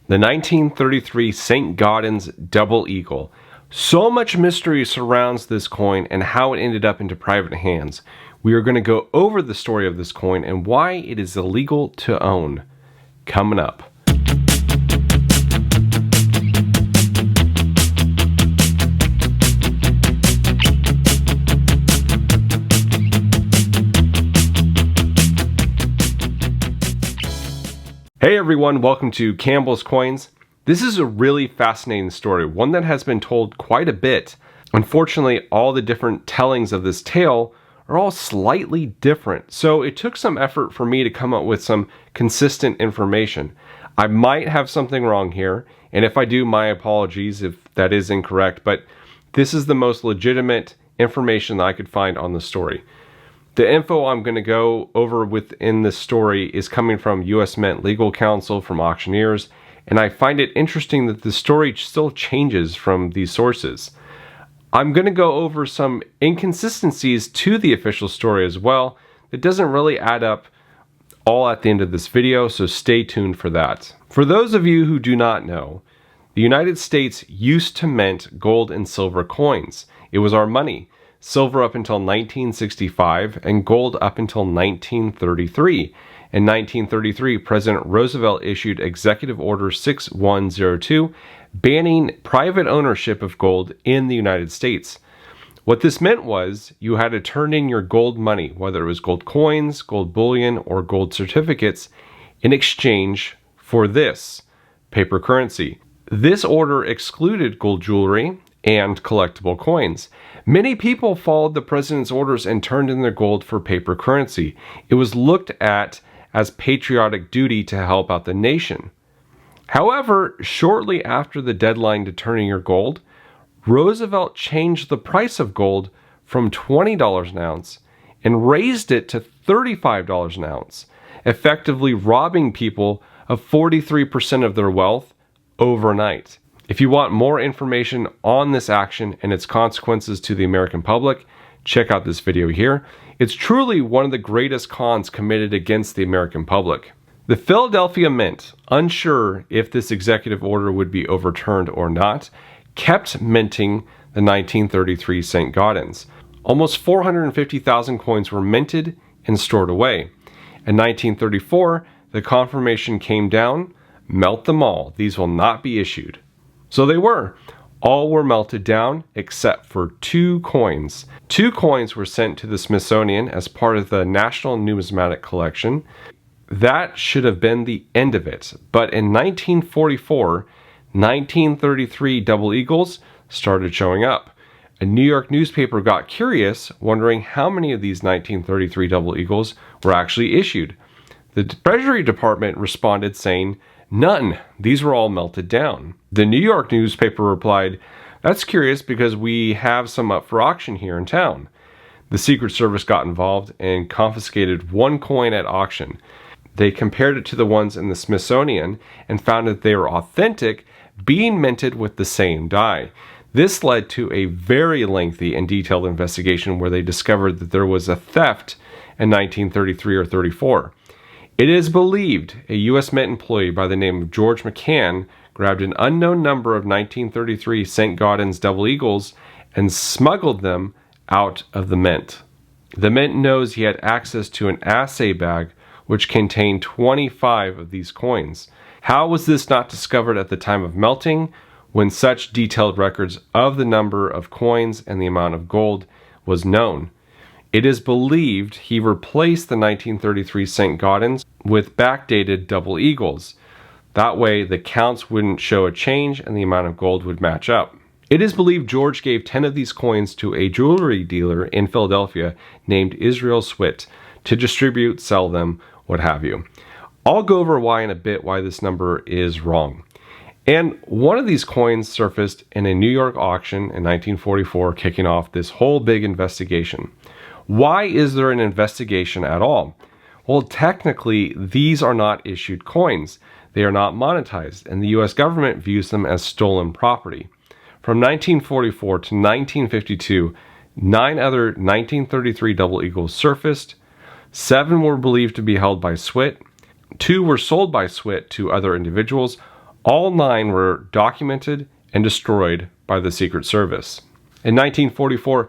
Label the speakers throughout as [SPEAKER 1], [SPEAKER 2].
[SPEAKER 1] The 1933 St. Gaudens Double Eagle. So much mystery surrounds this coin and how it ended up into private hands. We are going to go over the story of this coin and why it is illegal to own. Coming up. Hey everyone, welcome to Campbell's Coins. This is a really fascinating story, one that has been told quite a bit. Unfortunately, all the different tellings of this tale are all slightly different, so it took some effort for me to come up with some consistent information. I might have something wrong here, and if I do, my apologies if that is incorrect, but this is the most legitimate information that I could find on the story. The info I'm going to go over within this story is coming from U.S. Mint legal counsel, from auctioneers, and I find it interesting that the story still changes from these sources. I'm going to go over some inconsistencies to the official story as well. It doesn't really add up all at the end of this video, so stay tuned for that. For those of you who do not know, the United States used to mint gold and silver coins. It was our money. Silver up until 1965 and gold up until 1933. In 1933, President Roosevelt issued Executive Order 6102, banning private ownership of gold in the United States. What this meant was you had to turn in your gold money, whether it was gold coins, gold bullion, or gold certificates, in exchange for this paper currency. This order excluded gold jewelry and collectible coins. Many people followed the president's orders and turned in their gold for paper currency. It was looked at as patriotic duty to help out the nation. However, shortly after the deadline to turn in your gold, Roosevelt changed the price of gold from $20 an ounce and raised it to $35 an ounce, effectively robbing people of 43% of their wealth overnight. If you want more information on this action and its consequences to the American public, check out this video here. It's truly one of the greatest cons committed against the American public. The Philadelphia Mint, unsure if this executive order would be overturned or not, kept minting the 1933 St. Gaudens. Almost 450,000 coins were minted and stored away. In 1934, the confirmation came down, melt them all, these will not be issued. So they were. All were melted down except for two coins. Two coins were sent to the Smithsonian as part of the National Numismatic Collection. That should have been the end of it. But in 1944, 1933 double eagles started showing up. A New York newspaper got curious, wondering how many of these 1933 double eagles were actually issued. The Treasury Department responded saying, "None. These were all melted down." The New York newspaper replied, "That's curious because we have some up for auction here in town." The Secret Service got involved and confiscated one coin at auction. They compared it to the ones in the Smithsonian and found that they were authentic, being minted with the same die. This led to a very lengthy and detailed investigation where they discovered that there was a theft in 1933 or 34. It is believed a U.S. Mint employee by the name of George McCann grabbed an unknown number of 1933 St. Gaudens Double Eagles and smuggled them out of the mint. The mint knows he had access to an assay bag which contained 25 of these coins. How was this not discovered at the time of melting, when such detailed records of the number of coins and the amount of gold was known? It is believed he replaced the 1933 St. Gaudens with backdated double eagles. That way the counts wouldn't show a change and the amount of gold would match up. It is believed George gave 10 of these coins to a jewelry dealer in Philadelphia named Israel Swit to distribute, sell them, what have you. I'll go over why in a bit why this number is wrong. And one of these coins surfaced in a New York auction in 1944, kicking off this whole big investigation. Why is there an investigation at all? Well, technically, these are not issued coins. They are not monetized, and the U.S. government views them as stolen property. From 1944 to 1952, 9 other 1933 double eagles surfaced. 7 were believed to be held by Swit. 2 were sold by Swit to other individuals. All 9 were documented and destroyed by the Secret Service. In 1944,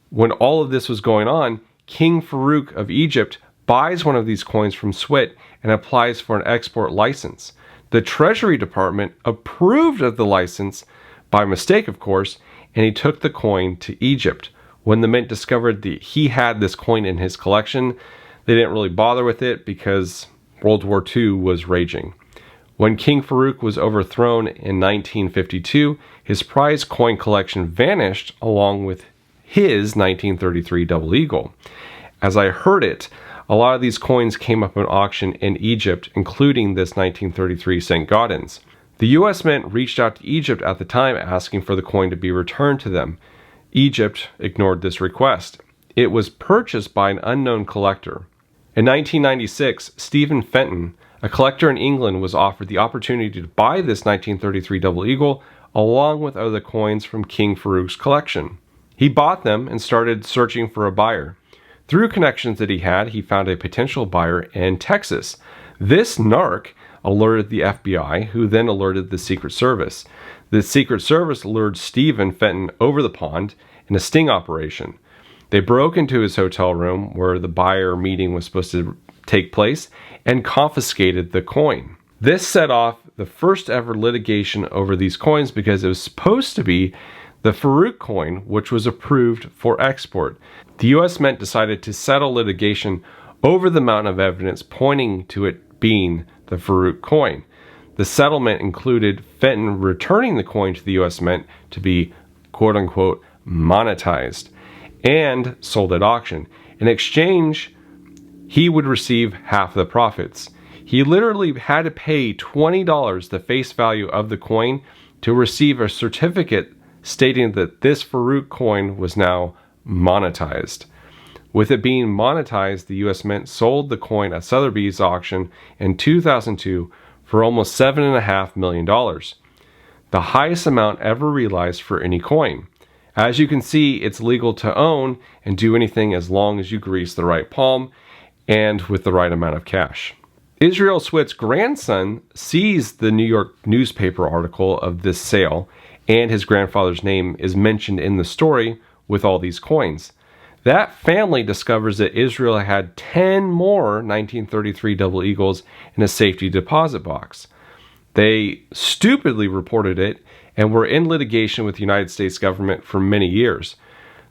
[SPEAKER 1] when all of this was going on, King Farouk of Egypt buys one of these coins from Swit and applies for an export license. The Treasury Department approved of the license, by mistake of course, and he took the coin to Egypt. When the mint discovered that he had this coin in his collection, they didn't really bother with it because World War II was raging. When King Farouk was overthrown in 1952, his prized coin collection vanished along with his 1933 Double Eagle. As I heard it, a lot of these coins came up in auction in Egypt, including this 1933 St. Gaudens. The US Mint reached out to Egypt at the time asking for the coin to be returned to them. Egypt ignored this request. It was purchased by an unknown collector. In 1996, Stephen Fenton, a collector in England, was offered the opportunity to buy this 1933 Double Eagle along with other coins from King Farouk's collection. He bought them and started searching for a buyer. Through connections that he had, he found a potential buyer in Texas. This narc alerted the FBI, who then alerted the Secret Service. The Secret Service lured Stephen Fenton over the pond in a sting operation. They broke into his hotel room where the buyer meeting was supposed to take place and confiscated the coin. This set off the first ever litigation over these coins because it was supposed to be the Farouk coin, which was approved for export. The US Mint decided to settle litigation over the mountain of evidence pointing to it being the Farouk coin. The settlement included Fenton returning the coin to the US Mint to be quote-unquote monetized and sold at auction. In exchange, he would receive half the profits. He literally had to pay $20, the face value of the coin, to receive a certificate stating that this Farouk coin was now monetized. With it being monetized, the US Mint sold the coin at Sotheby's auction in 2002 for almost $7.5 million, the highest amount ever realized for any coin. As you can see, it's legal to own and do anything as long as you grease the right palm and with the right amount of cash. Israel Swit's grandson sees the New York newspaper article of this sale, and his grandfather's name is mentioned in the story with all these coins. That family discovers that Israel had 10 more 1933 Double Eagles in a safety deposit box. They stupidly reported it and were in litigation with the United States government for many years.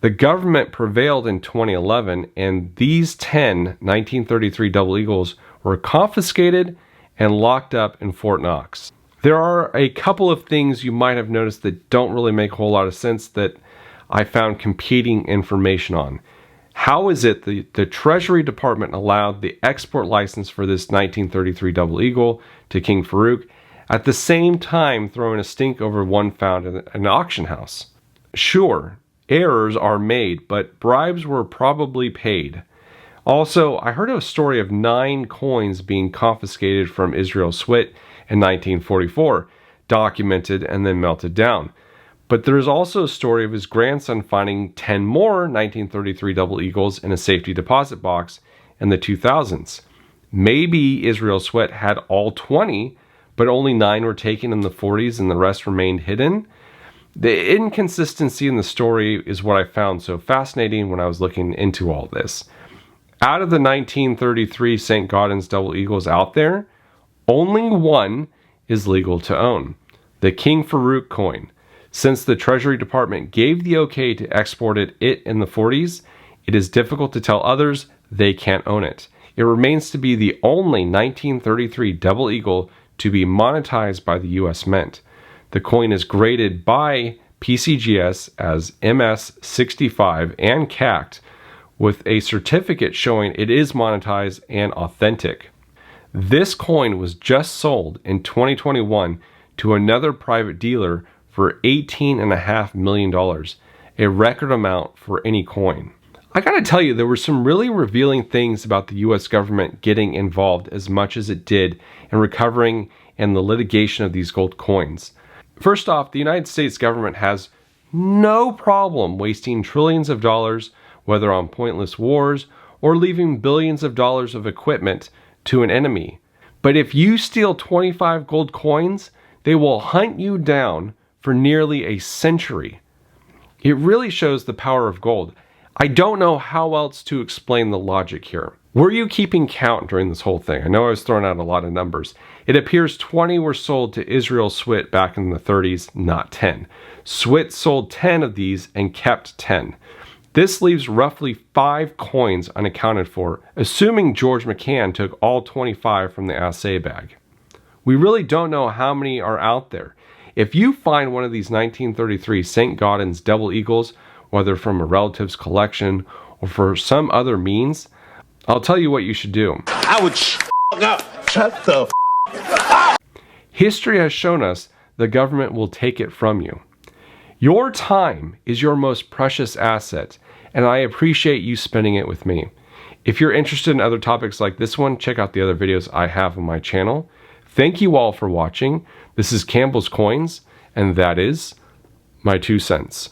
[SPEAKER 1] The government prevailed in 2011, and these 10 1933 Double Eagles were confiscated and locked up in Fort Knox. There are a couple of things you might have noticed that don't really make a whole lot of sense that I found competing information on. How is it the Treasury Department allowed the export license for this 1933 Double Eagle to King Farouk, at the same time throwing a stink over one found in an auction house? Sure, errors are made, but bribes were probably paid. Also, I heard a story of 9 coins being confiscated from Israel Swit in 1944, documented and then melted down. But there's also a story of his grandson finding 10 more 1933 Double Eagles in a safety deposit box in the 2000s. Maybe Israel Swit had all 20, but only 9 were taken in the 40s and the rest remained hidden. The inconsistency in the story is what I found so fascinating when I was looking into all this. Out of the 1933 St. Gaudens Double Eagles out there, only one is legal to own, the King Farouk coin. Since the Treasury Department gave the okay to export it in the 40s, it is difficult to tell others they can't own it. It remains to be the only 1933 Double Eagle to be monetized by the US Mint. The coin is graded by PCGS as MS65 and CACT, with a certificate showing it is monetized and authentic. This coin was just sold in 2021 to another private dealer for $18.5 million, a record amount for any coin. I gotta tell you, there were some really revealing things about the US government getting involved as much as it did in recovering and the litigation of these gold coins. First off, the United States government has no problem wasting trillions of dollars, whether on pointless wars or leaving billions of dollars of equipment to an enemy. But if you steal 25 gold coins, they will hunt you down for nearly a century. It really shows the power of gold. I don't know how else to explain the logic here. Were you keeping count during this whole thing? I know I was throwing out a lot of numbers. It appears 20 were sold to Israel Swit back in the 30s, not 10. Swit sold 10 of these and kept 10. This leaves roughly 5 coins unaccounted for, assuming George McCann took all 25 from the assay bag. We really don't know how many are out there. If you find one of these 1933 St. Gaudens Double Eagles, whether from a relative's collection or for some other means, I'll tell you what you should do.
[SPEAKER 2] I would shut the
[SPEAKER 1] History has shown us the government will take it from you. Your time is your most precious asset, and I appreciate you spending it with me. If you're interested in other topics like this one, check out the other videos I have on my channel. Thank you all for watching. This is Campbell's Coins, and that is my 2 cents.